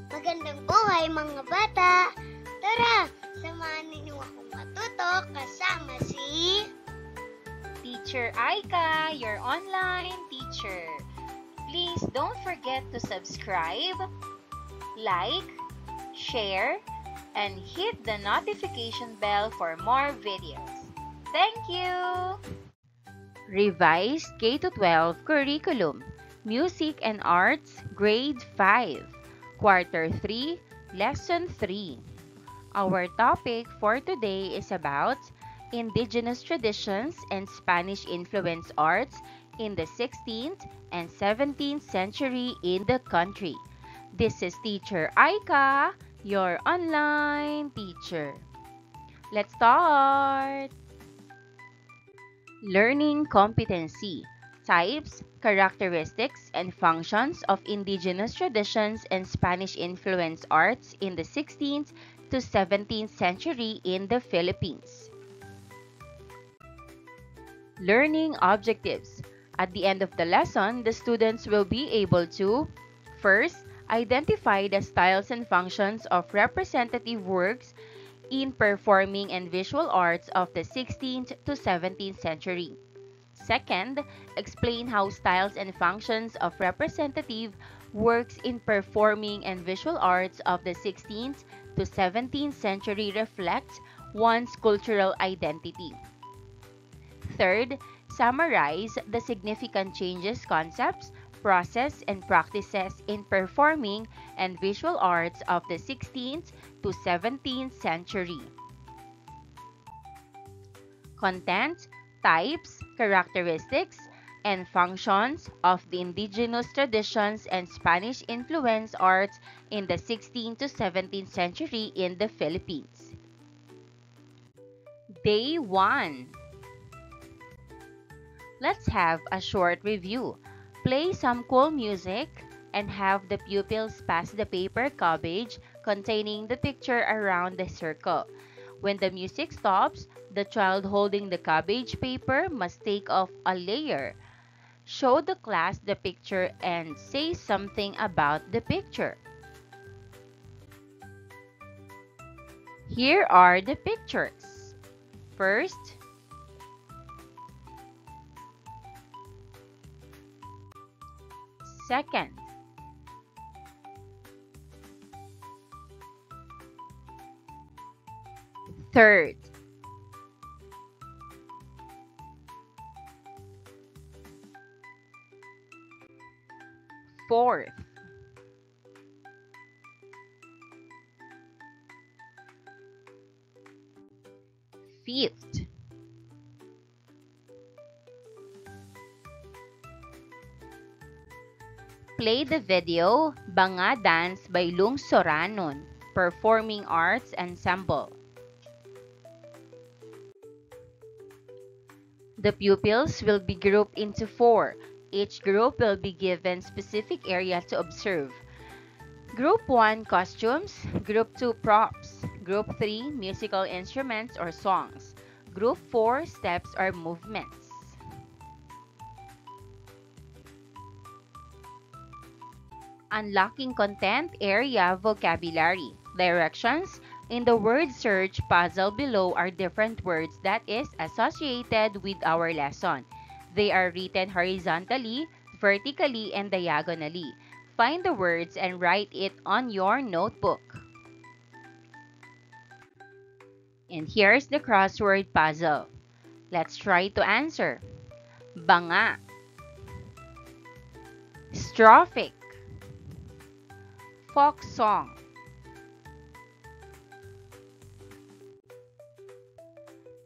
Magandang buhay mga bata! Tara, samahan ninyo akong matuto kasama si Teacher Aika, your online teacher. Please don't forget to subscribe, like, share, and hit the notification bell for more videos. Thank you! Revised K-12 Curriculum, Music and Arts, Grade 5. Quarter 3, Lesson 3. Our topic for today is about indigenous traditions and Spanish-influenced arts in the 16th and 17th century in the country. This is Teacher Aika, your online teacher. Let's start! Learning competency. Types, characteristics, and functions of indigenous traditions and Spanish-influenced arts in the 16th to 17th century in the Philippines. Learning objectives. At the end of the lesson, the students will be able to, first, identify the styles and functions of representative works in performing and visual arts of the 16th to 17th century. Second, explain how styles and functions of representative works in performing and visual arts of the 16th to 17th century reflect one's cultural identity. Third, summarize the significant changes, concepts, process, and practices in performing and visual arts of the 16th to 17th century. Content, types, characteristics, and functions of the indigenous traditions and Spanish-influenced arts in the 16th to 17th century in the Philippines. Day 1. Let's have a short review. Play some cool music and have the pupils pass the paper cabbage containing the picture around the circle. When the music stops, the child holding the cabbage paper must take off a layer. Show the class the picture and say something about the picture. Here are the pictures. First, second, third, fourth, fifth, play the video Banga Dance by Lungsoranon, Performing Arts Ensemble. The pupils will be grouped into 4. Each group will be given specific area to observe. Group 1, costumes. Group 2, props. Group 3, musical instruments or songs. Group 4, steps or movements. Unlocking content area vocabulary. Directions. In the word search puzzle below are different words that is associated with our lesson. They are written horizontally, vertically, and diagonally. Find the words and write it on your notebook. And here's the crossword puzzle. Let's try to answer. Banga. Strophic. Folk song.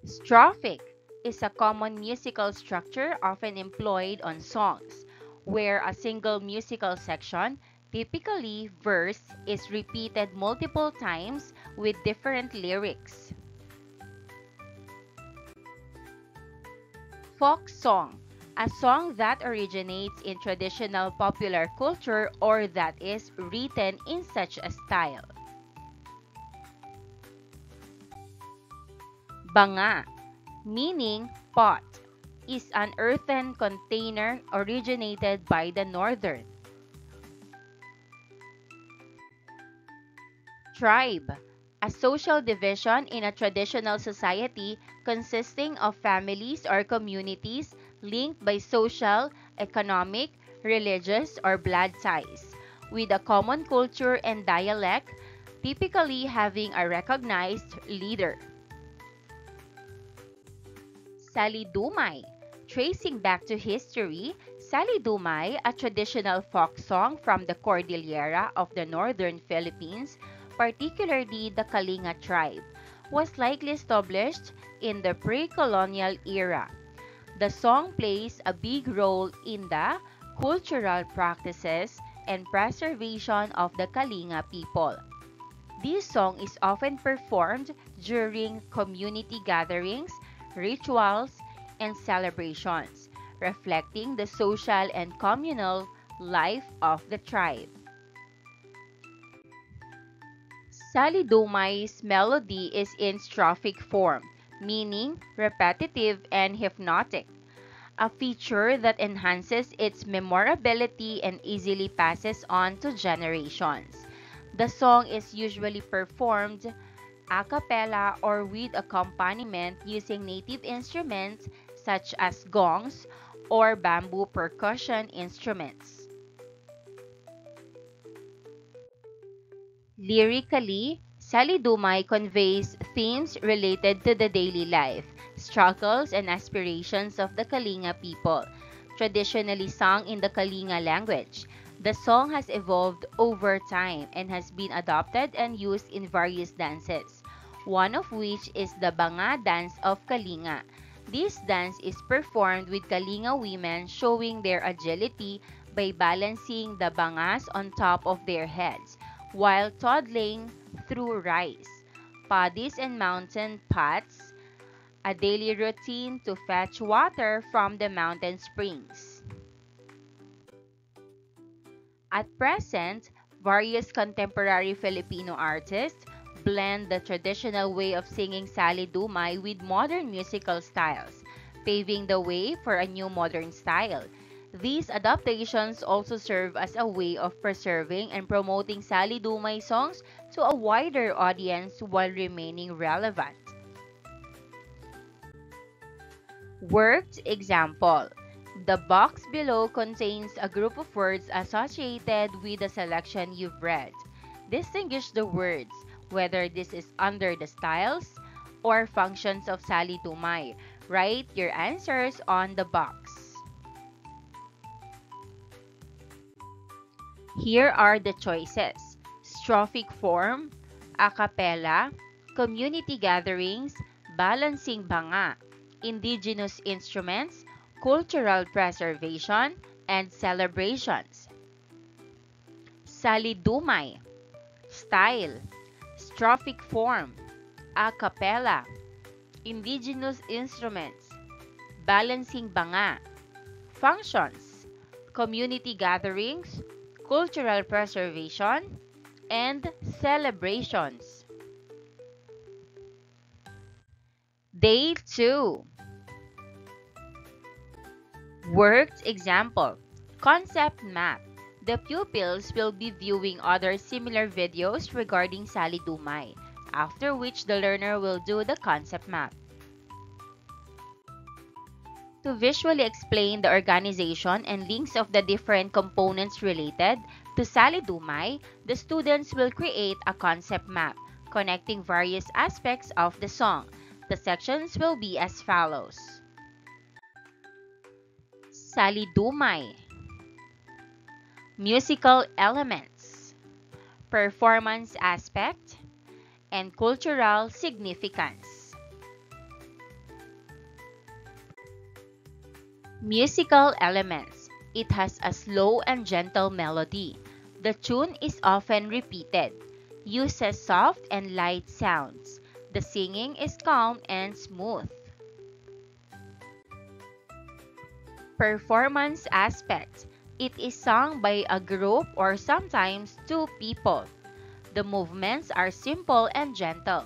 Strophic is a common musical structure often employed on songs, where a single musical section, typically verse, is repeated multiple times with different lyrics. Folk song, a song that originates in traditional popular culture or that is written in such a style. Banga, meaning pot, is an earthen container originated by the northern. Tribe, a social division in a traditional society consisting of families or communities linked by social, economic, religious, or blood ties, with a common culture and dialect, typically having a recognized leader. Salidumay. Tracing back to history, Salidumay, a traditional folk song from the Cordillera of the northern Philippines, particularly the Kalinga tribe, was likely established in the pre-colonial era. The song plays a big role in the cultural practices and preservation of the Kalinga people. This song is often performed during community gatherings, rituals, and celebrations, reflecting the social and communal life of the tribe. Salidumay's melody is in strophic form, meaning repetitive and hypnotic, a feature that enhances its memorability and easily passes on to generations. The song is usually performed a cappella or with accompaniment using native instruments such as gongs or bamboo percussion instruments. Lyrically, Salidumay conveys themes related to the daily life, struggles, and aspirations of the Kalinga people, traditionally sung in the Kalinga language. The song has evolved over time and has been adopted and used in various dances, one of which is the Banga dance of Kalinga. This dance is performed with Kalinga women showing their agility by balancing the bangas on top of their heads while toddling through rice, paddies, and mountain pots, a daily routine to fetch water from the mountain springs. At present, various contemporary Filipino artists blend the traditional way of singing Sali Dumay with modern musical styles, paving the way for a new modern style. These adaptations also serve as a way of preserving and promoting Sali Dumay songs to a wider audience while remaining relevant. Worked example. The box below contains a group of words associated with the selection you've read. Distinguish the words, whether this is under the styles or functions of Sali Dumay. Write your answers on the box. Here are the choices: strophic form, a cappella, community gatherings, balancing banga, indigenous instruments, cultural preservation, and celebrations. Salidumay. Style, strophic form, a cappella, indigenous instruments, balancing banga. Functions, community gatherings, cultural preservation, and celebrations. Day 2. Worked example. Concept map. The pupils will be viewing other similar videos regarding Sali Dumay, after which the learner will do the concept map. To visually explain the organization and links of the different components related to Sali Dumay, the students will create a concept map connecting various aspects of the song. The sections will be as follows. Sali Dumay. Musical elements, performance aspect, and cultural significance. Musical elements. It has a slow and gentle melody. The tune is often repeated. Uses soft and light sounds. The singing is calm and smooth. Performance aspect. It is sung by a group or sometimes two people. The movements are simple and gentle,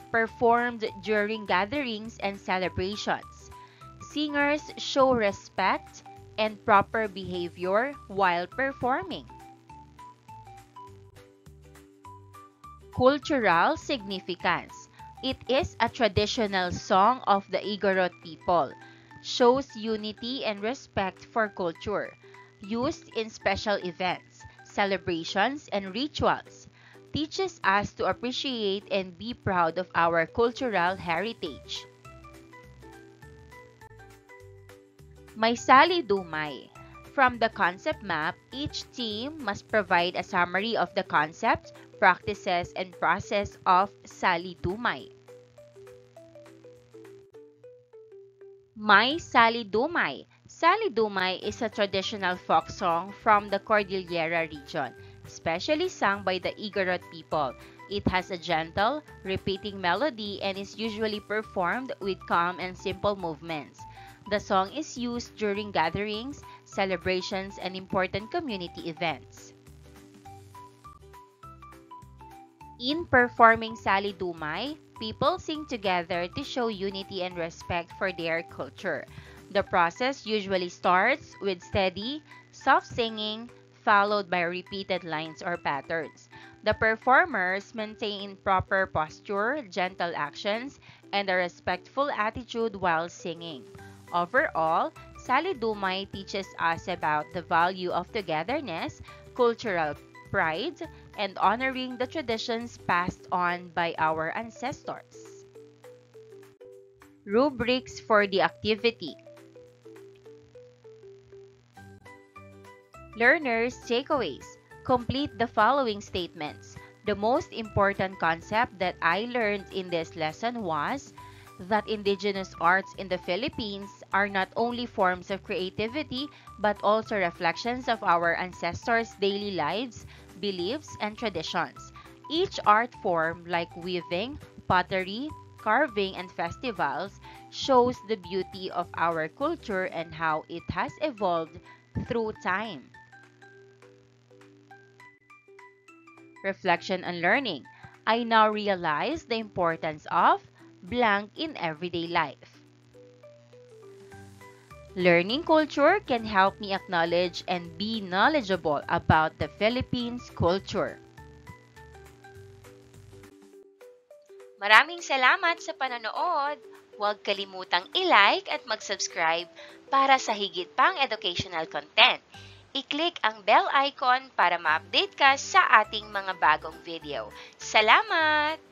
performed during gatherings and celebrations. Singers show respect and proper behavior while performing. Cultural significance. It is a traditional song of the Igorot people. Shows unity and respect for culture. Used in special events, celebrations, and rituals. Teaches us to appreciate and be proud of our cultural heritage. May Sali Dumay. From the concept map, each team must provide a summary of the concepts, practices, and process of Sali Dumay. May Sali Dumay. Sali Dumay is a traditional folk song from the Cordillera region, especially sung by the Igorot people. It has a gentle, repeating melody and is usually performed with calm and simple movements. The song is used during gatherings, celebrations, and important community events. In performing Sali Dumay, people sing together to show unity and respect for their culture. The process usually starts with steady, soft singing, followed by repeated lines or patterns. The performers maintain proper posture, gentle actions, and a respectful attitude while singing. Overall, Sali Dumay teaches us about the value of togetherness, cultural pride, and honoring the traditions passed on by our ancestors. Rubrics for the activity. Learners' takeaways. Complete the following statements. The most important concept that I learned in this lesson was that indigenous arts in the Philippines are not only forms of creativity but also reflections of our ancestors' daily lives, beliefs, and traditions. Each art form, like weaving, pottery, carving, and festivals, shows the beauty of our culture and how it has evolved through time. Reflection and learning. I now realize the importance of blank in everyday life. Learning culture can help me acknowledge and be knowledgeable about the Philippines culture. Maraming salamat sa panonood! Huwag kalimutang i-like at mag-subscribe para sa higit pang educational content. I-click ang bell icon para ma-update ka sa ating mga bagong video. Salamat!